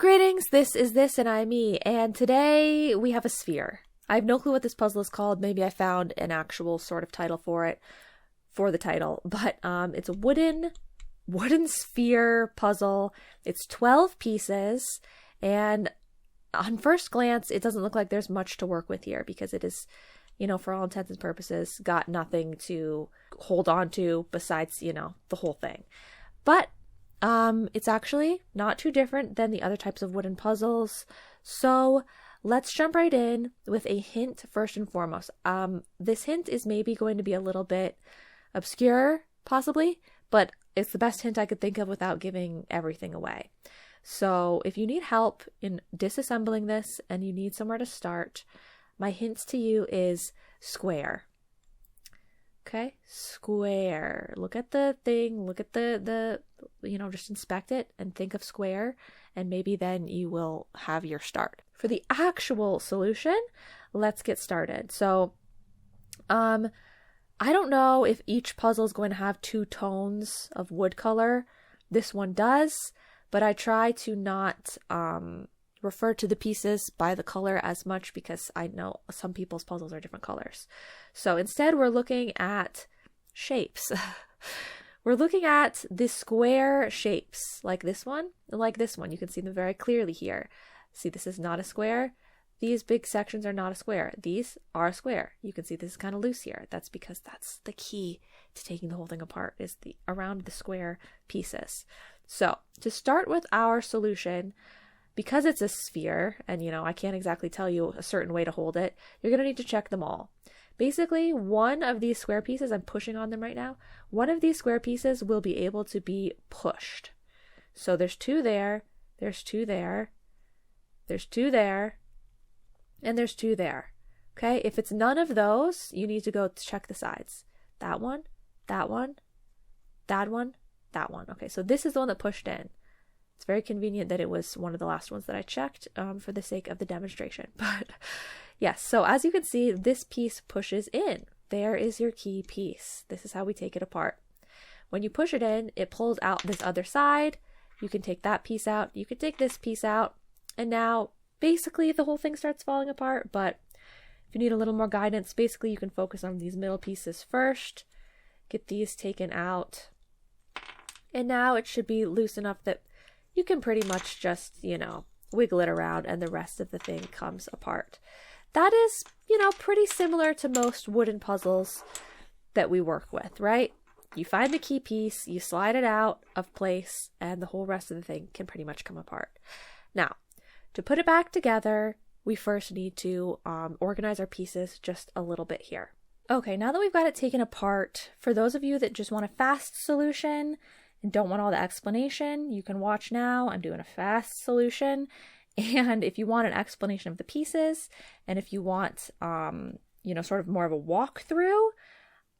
Greetings, this is This and I'm Me, and today we have a sphere. I have no clue what this puzzle is called. Maybe I found an actual sort of title for it, for the title, but it's a wooden sphere puzzle. It's 12 pieces, and on first glance, it doesn't look like there's much to work with here because it is, for all intents and purposes, got nothing to hold on to besides, the whole thing. But it's actually not too different than the other types of wooden puzzles. So let's jump right in with a hint first and foremost. This hint is maybe going to be a little bit obscure, possibly, but it's the best hint I could think of without giving everything away. So if you need help in disassembling this and you need somewhere to start, my hints to you is square. Okay, square. Look at the thing, look at the just inspect it and think of square, and maybe then you will have your start. For the actual solution, let's get started. So, I don't know if each puzzle is going to have 2 tones of wood color. This one does, but I try to not refer to the pieces by the color as much because I know some people's puzzles are different colors. So instead, we're looking at shapes. We're looking at the square shapes, like this one, and like this one. You can see them very clearly here. See, this is not a square. These big sections are not a square. These are a square. You can see this is kind of loose here. That's because that's the key to taking the whole thing apart, is around the square pieces. So to start with our solution, because it's a sphere, and I can't exactly tell you a certain way to hold it, you're going to need to check them all. Basically, one of these square pieces, I'm pushing on them right now, one of these square pieces will be able to be pushed. So there's 2 there, there's 2 there, there's 2 there, and there's 2 there. Okay, if it's none of those, you need to go check the sides. That one, that one, that one, that one. Okay, so this is the one that pushed in. It's very convenient that it was one of the last ones that I checked for the sake of the demonstration. But yes, so as you can see, this piece pushes in. There is your key piece. This is how we take it apart. When you push it in, it pulls out this other side. You can take that piece out. You can take this piece out. And now, basically, the whole thing starts falling apart. But if you need a little more guidance, basically, you can focus on these middle pieces first. Get these taken out. And now it should be loose enough that you can pretty much just, wiggle it around and the rest of the thing comes apart. That is, pretty similar to most wooden puzzles that we work with, right? You find the key piece, you slide it out of place, and the whole rest of the thing can pretty much come apart. Now, to put it back together, we first need to organize our pieces just a little bit here. Okay, now that we've got it taken apart, for those of you that just want a fast solution and don't want all the explanation, you can watch now. I'm doing a fast solution. And if you want an explanation of the pieces, and if you want, sort of more of a walkthrough,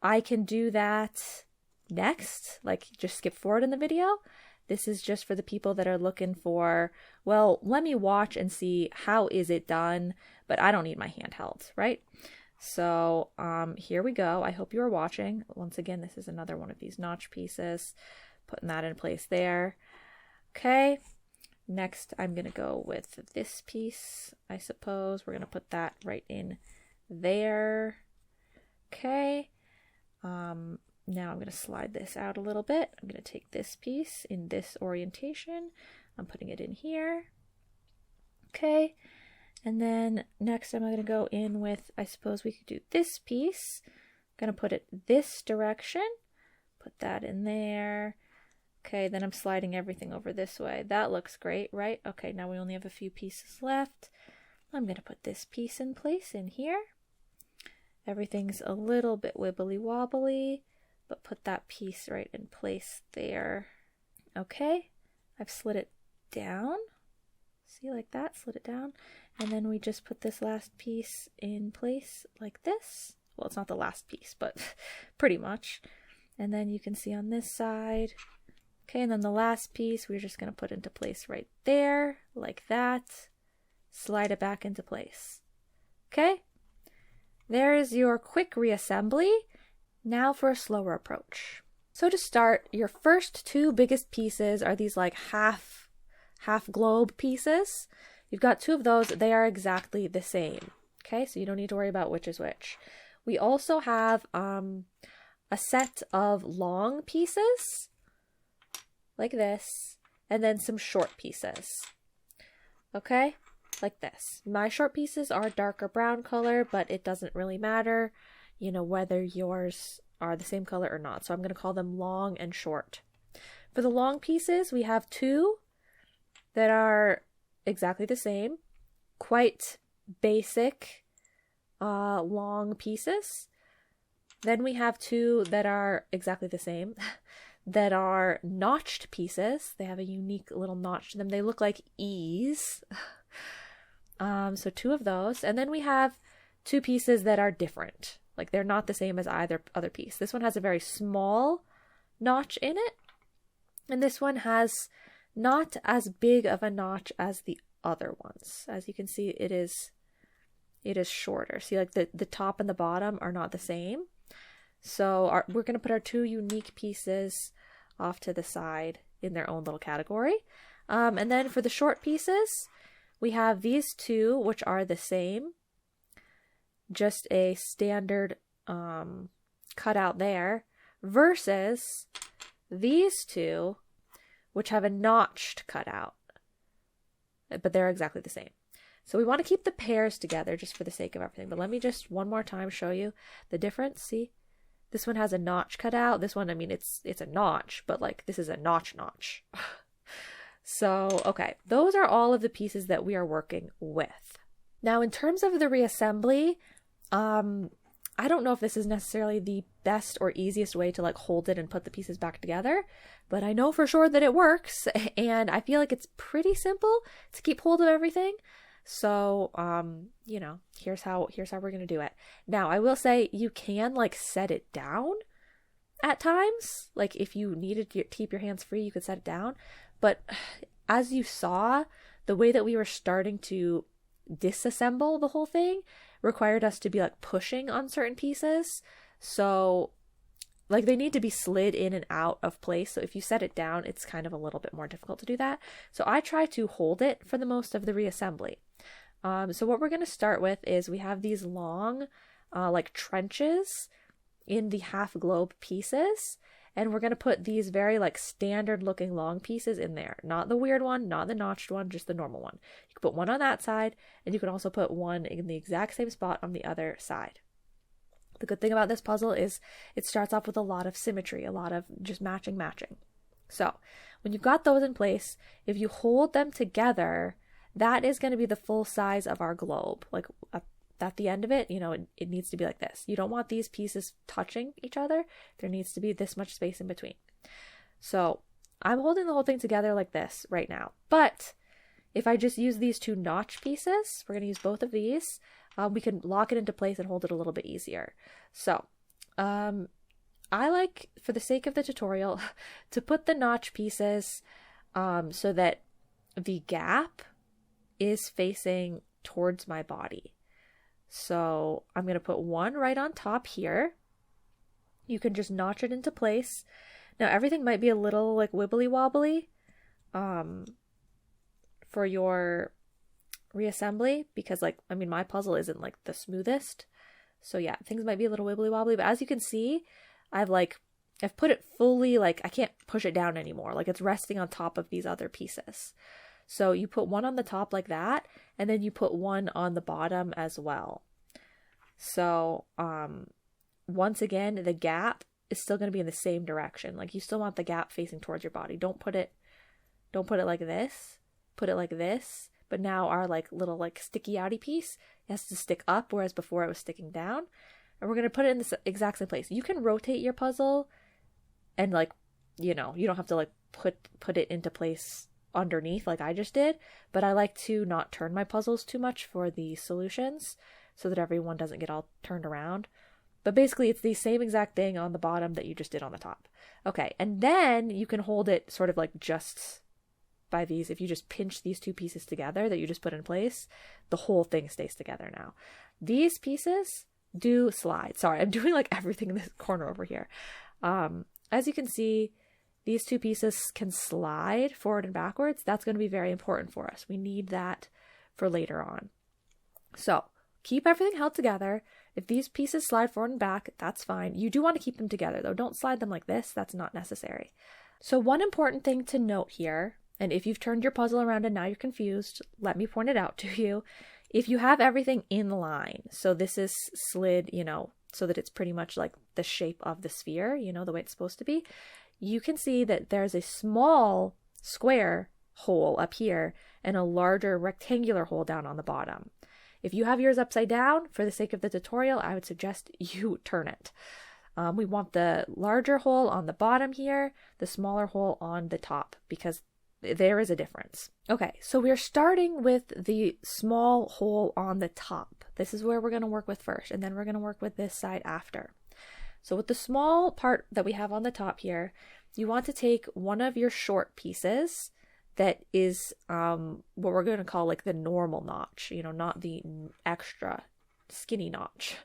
I can do that next. Like, just skip forward in the video. This is just for the people that are looking for, well, let me watch and see how is it done, but I don't need my handheld, right? So here we go. I hope you are watching. Once again, this is another one of these notch pieces. Putting that in place there. Okay. Next, I'm going to go with this piece, I suppose. We're going to put that right in there. Okay. Now I'm going to slide this out a little bit. I'm going to take this piece in this orientation. I'm putting it in here. Okay. And then next I'm going to go in with, I suppose we could do this piece. I'm going to put it this direction. Put that in there. Okay, then I'm sliding everything over this way. That looks great, right? Okay, now we only have a few pieces left. I'm going to put this piece in place in here. Everything's a little bit wibbly wobbly, but put that piece right in place there. Okay, I've slid it down. See, like that, slid it down. And then we just put this last piece in place like this. Well, it's not the last piece, but pretty much. And then you can see on this side. Okay, and then the last piece we're just going to put into place right there, like that. Slide it back into place. Okay, there's your quick reassembly. Now for a slower approach. So to start, your first 2 biggest pieces are these like half half globe pieces. You've got 2 of those. They are exactly the same. Okay, so you don't need to worry about which is which. We also have a set of long pieces like this, and then some short pieces. Okay, like this. My short pieces are darker brown color, but it doesn't really matter, whether yours are the same color or not. So I'm going to call them long and short. For the long pieces, we have 2 that are exactly the same, quite basic long pieces. Then we have 2 that are exactly the same, that are notched pieces. They have a unique little notch to them. They look like E's. So 2 of those. And then we have 2 pieces that are different. Like they're not the same as either other piece. This one has a very small notch in it. And this one has not as big of a notch as the other ones. As you can see, it is shorter. See, like the top and the bottom are not the same. So we're going to put our 2 unique pieces off to the side in their own little category. And then for the short pieces, we have these 2, which are the same. Just a standard cutout there, versus these 2, which have a notched cutout. But they're exactly the same. So we want to keep the pairs together just for the sake of everything. But let me just one more time show you the difference. See? This one has a notch cut out. This one, I mean, it's a notch, but like this is a notch. So, okay, those are all of the pieces that we are working with. Now, in terms of the reassembly, I don't know if this is necessarily the best or easiest way to like hold it and put the pieces back together, but I know for sure that it works, and I feel like it's pretty simple to keep hold of everything. So, here's how we're going to do it. Now, I will say you can like set it down at times. Like if you needed to keep your hands free, you could set it down. But as you saw, the way that we were starting to disassemble the whole thing required us to be like pushing on certain pieces. So like they need to be slid in and out of place. So if you set it down, it's kind of a little bit more difficult to do that. So I try to hold it for the most of the reassembly. So what we're going to start with is we have these long like trenches in the half globe pieces, and we're going to put these very like standard looking long pieces in there. Not the weird one, not the notched one, just the normal one. You can put one on that side, and you can also put one in the exact same spot on the other side. The good thing about this puzzle is it starts off with a lot of symmetry, a lot of just matching. So when you've got those in place, if you hold them together, that is going to be the full size of our globe. Like at the end of it, it needs to be like this. You don't want these pieces touching each other. There needs to be this much space in between. So I'm holding the whole thing together like this right now. But if I just use these 2 notch pieces, we're going to use both of these, we can lock it into place and hold it a little bit easier. So I like, for the sake of the tutorial, to put the notch pieces so that the gap is facing towards my body. So I'm going to put one right on top here. You can just notch it into place. Now everything might be a little like wibbly wobbly for your reassembly, because my puzzle isn't like the smoothest. So yeah, things might be a little wibbly wobbly, but as you can see, I've put it fully, like I can't push it down anymore. Like it's resting on top of these other pieces. So you put one on the top like that, and then you put one on the bottom as well. So once again, the gap is still going to be in the same direction. Like you still want the gap facing towards your body. Don't put it like this. Put it like this. But now our little sticky outy piece has to stick up, whereas before it was sticking down. And we're going to put it in the exact same place. You can rotate your puzzle and you don't have to put it into place underneath like I just did, but I like to not turn my puzzles too much for the solutions so that everyone doesn't get all turned around. But basically it's the same exact thing on the bottom that you just did on the top. Okay, and then you can hold it sort of just by these. If you just pinch these 2 pieces together that you just put in place, the whole thing stays together now. These pieces do slide. Sorry, I'm doing everything in this corner over here. As you can see, these two pieces can slide forward and backwards, that's going to be very important for us. We need that for later on. So keep everything held together. If these pieces slide forward and back, that's fine. You do want to keep them together though. Don't slide them like this. That's not necessary. So one important thing to note here, and if you've turned your puzzle around and now you're confused, let me point it out to you. If you have everything in line, so this is slid, so that it's pretty much like the shape of the sphere, the way it's supposed to be, you can see that there's a small square hole up here and a larger rectangular hole down on the bottom. If you have yours upside down, for the sake of the tutorial, I would suggest you turn it. We want the larger hole on the bottom here, the smaller hole on the top, because there is a difference. Okay, so we're starting with the small hole on the top. This is where we're going to work with first, and then we're going to work with this side after. So with the small part that we have on the top here, you want to take one of your short pieces that is what we're going to call like the normal notch, not the extra skinny notch.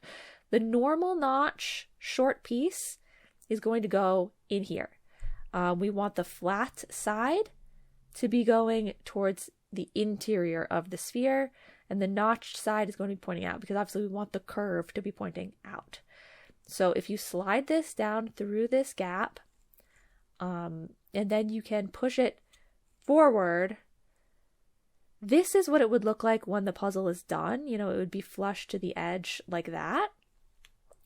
The normal notch short piece is going to go in here. We want the flat side to be going towards the interior of the sphere, and the notched side is going to be pointing out, because obviously we want the curve to be pointing out. So if you slide this down through this gap, and then you can push it forward, this is what it would look like when the puzzle is done. It would be flush to the edge like that.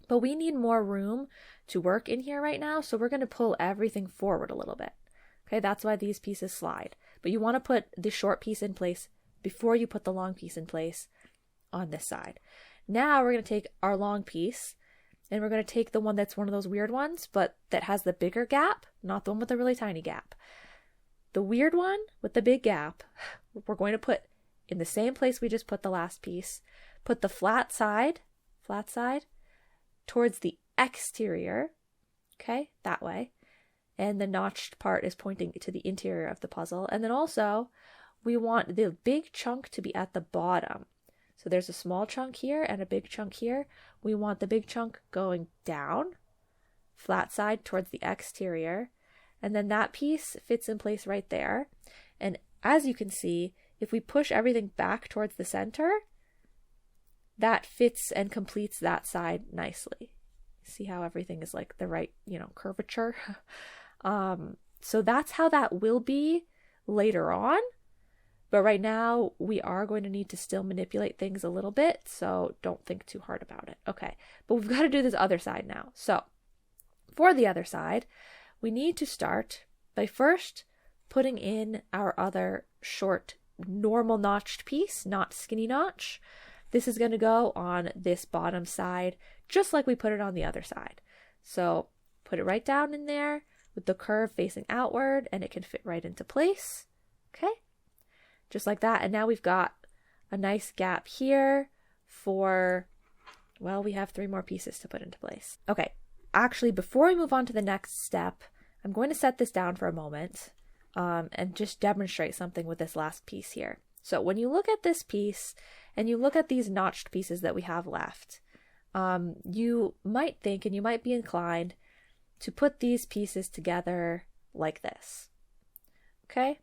But we need more room to work in here right now, so we're going to pull everything forward a little bit. Okay, that's why these pieces slide. But you want to put the short piece in place before you put the long piece in place on this side. Now we're going to take our long piece, and we're going to take the one that's one of those weird ones, but that has the bigger gap, not the one with the really tiny gap. The weird one with the big gap, we're going to put in the same place we just put the last piece. Put the flat side towards the exterior, okay, that way. And the notched part is pointing to the interior of the puzzle. And then also, we want the big chunk to be at the bottom. So there's a small chunk here and a big chunk here. We want the big chunk going down, flat side towards the exterior. And then that piece fits in place right there. And as you can see, if we push everything back towards the center, that fits and completes that side nicely. See how everything is like the right, curvature? So that's how that will be later on. But right now, we are going to need to still manipulate things a little bit, so don't think too hard about it. Okay, but we've got to do this other side now. So for the other side, we need to start by first putting in our other short normal notched piece, not skinny notch. This is going to go on this bottom side, just like we put it on the other side. So put it right down in there with the curve facing outward, and it can fit right into place. Okay, just like that. And now we've got a nice gap here for, well, we have 3 more pieces to put into place. Okay, actually, before we move on to the next step, I'm going to set this down for a moment and just demonstrate something with this last piece here. So when you look at this piece and you look at these notched pieces that we have left, you might think, and you might be inclined to put these pieces together like this. Okay?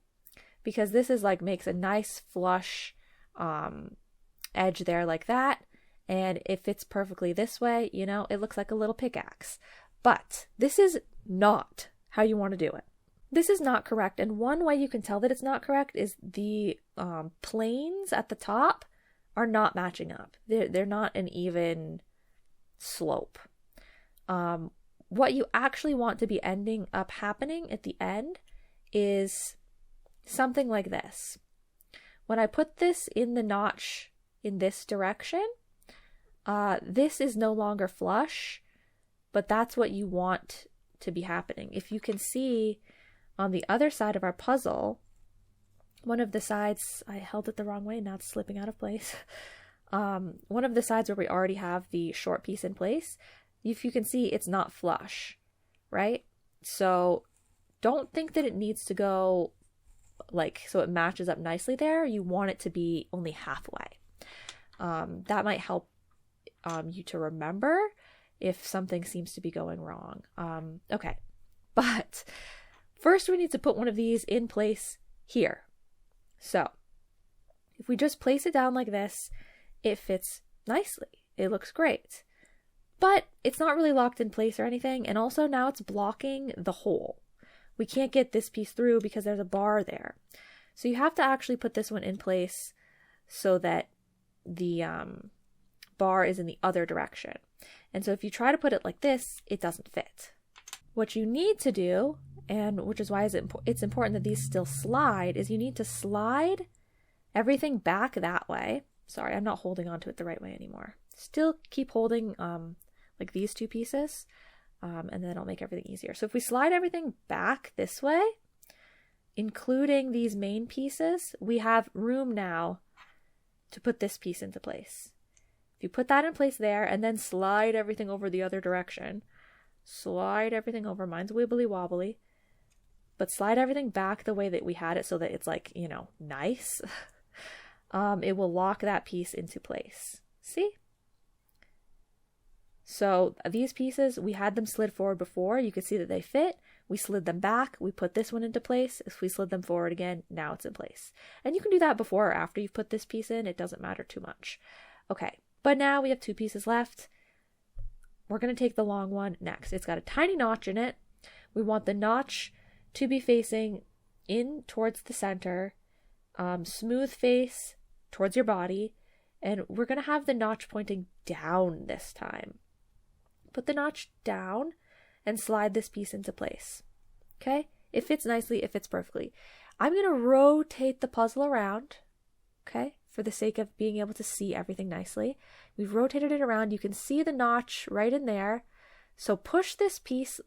Because this is like makes a nice flush edge there like that. And it fits perfectly this way, it looks like a little pickaxe. But this is not how you want to do it. This is not correct, and one way you can tell that it's not correct is the planes at the top are not matching up. They're not an even slope. What you actually want to be ending up happening at the end is something like this. When I put this in the notch in this direction, this is no longer flush, but that's what you want to be happening. If you can see on the other side of our puzzle, one of the sides, I held it the wrong way, now it's slipping out of place. One of the sides where we already have the short piece in place, if you can see, it's not flush, right? So don't think that it needs to go so it matches up nicely there. You want it to be only halfway. That might help you to remember if something seems to be going wrong. Okay, but First, we need to put one of these in place here. So if we just place it down like this, it fits nicely. It looks great. But it's not really locked in place or anything, and also now it's blocking the hole. We can't get this piece through because there's a bar there. So you have to actually put this one in place so that the bar is in the other direction. And so if you try to put it like this, it doesn't fit. What you need to do, and which is why it's important that these still slide, is you need to slide everything back that way. Sorry, I'm not holding onto it the right way anymore. Still keep holding like these two pieces, and then it'll make everything easier. So if we slide everything back this way, including these main pieces, we have room now to put this piece into place. If you put that in place there and then slide everything over the other direction, slide everything over, mine's wibbly wobbly, but slide everything back the way that we had it so that it's like, you know, nice. It will lock that piece into place. See? So these pieces, we had them slid forward before. You could see that they fit. We slid them back. We put this one into place. If we slid them forward again, now it's in place. And you can do that before or after you've put this piece in. It doesn't matter too much. Okay, but now we have two pieces left. We're going to take the long one next. It's got a tiny notch in it. We want the notch to be facing in towards the center, smooth face towards your body, and we're going to have the notch pointing down this time. Put the notch down and slide this piece into place. Okay? It fits nicely, it fits perfectly. I'm going to rotate the puzzle around, okay, for the sake of being able to see everything nicely. We've rotated it around. You can see the notch right in there. So push this piece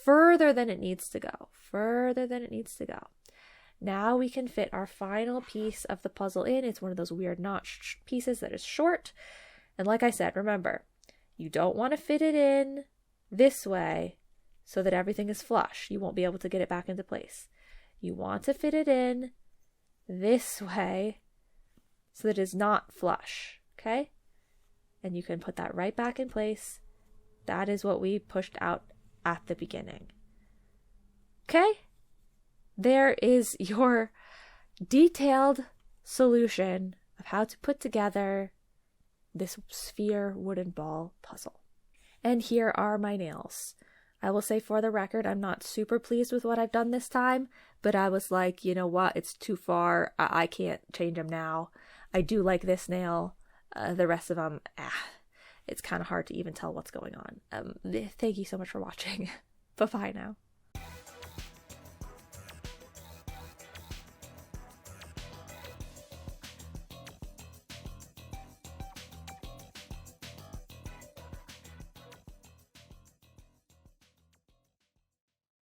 further than it needs to go. Further than it needs to go. Now we can fit our final piece of the puzzle in. It's one of those weird notched pieces that is short. And like I said, remember, you don't want to fit it in this way so that everything is flush. You won't be able to get it back into place. You want to fit it in this way so that it is not flush, okay? And you can put that right back in place. That is what we pushed out at the beginning. Okay? There is your detailed solution of how to put together this sphere wooden ball puzzle. And here are my nails. I will say for the record, I'm not super pleased with what I've done this time, but I was like, you know what, it's too far. I can't change them now. I do like this nail. The rest of them, it's kind of hard to even tell what's going on. Thank you so much for watching. Bye-bye now.